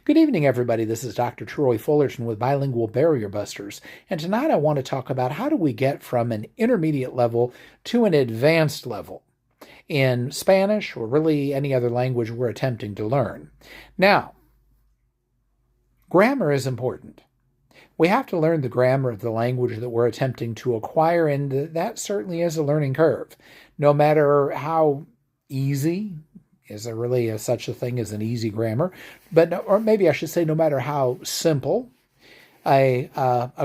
Good evening, everybody. This is Dr. Troy Fullerton with Bilingual Barrier Busters. And tonight I want to talk about how do we get from an intermediate level to an advanced level in Spanish or really any other language we're attempting to learn. Now, grammar is important. We have to learn the grammar of the language that we're attempting to acquire, and that certainly is a learning curve. No matter how easy, is there really such a thing as an easy grammar? Or maybe I should say, no matter how simple a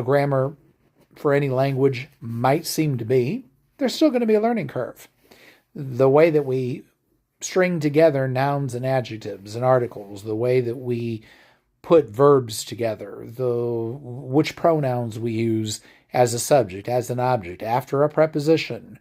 grammar for any language might seem to be, there's still going to be a learning curve. The way that we string together nouns and adjectives and articles, the way that we put verbs together, which pronouns we use as a subject, as an object, after a preposition,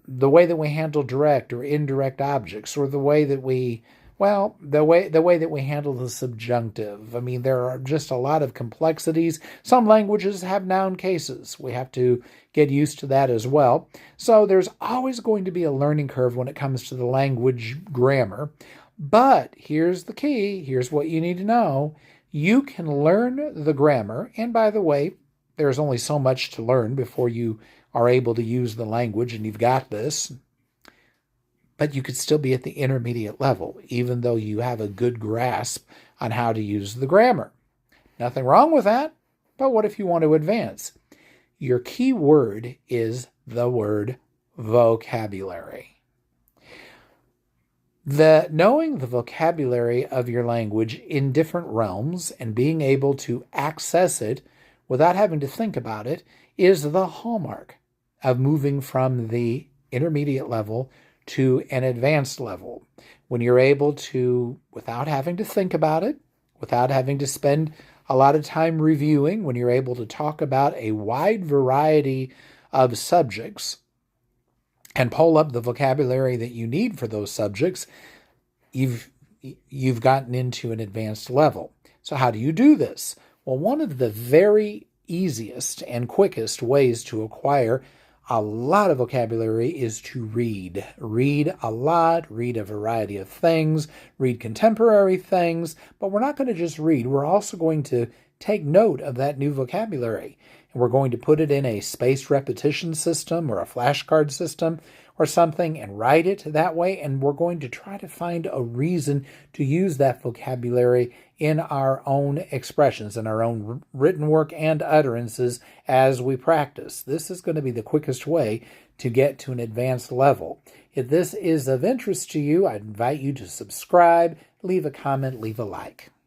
the way that we handle direct or indirect objects, or the way that we handle the subjunctive. I mean, there are just a lot of complexities. Some languages have noun cases. We have to get used to that as well. So there's always going to be a learning curve when it comes to the language grammar. But here's the key. Here's what you need to know. You can learn the grammar. And by the way, there's only so much to learn before you are able to use the language, and you've got this. But you could still be at the intermediate level, even though you have a good grasp on how to use the grammar. Nothing wrong with that, but what if you want to advance? Your key word is the word vocabulary. Knowing the vocabulary of your language in different realms and being able to access it without having to think about it is the hallmark of moving from the intermediate level to an advanced level. When you're able to, without having to think about it, without having to spend a lot of time reviewing, when you're able to talk about a wide variety of subjects and pull up the vocabulary that you need for those subjects, you've gotten into an advanced level. So how do you do this? Well, one of the very easiest and quickest ways to acquire a lot of vocabulary is to read. Read a lot, read a variety of things, read contemporary things, but we're not going to just read. We're also going to take note of that new vocabulary, and we're going to put it in a spaced repetition system or a flashcard system or something and write it that way, and we're going to try to find a reason to use that vocabulary in our own expressions, in our own written work and utterances as we practice. This is going to be the quickest way to get to an advanced level. If this is of interest to you, I invite you to subscribe, leave a comment, leave a like.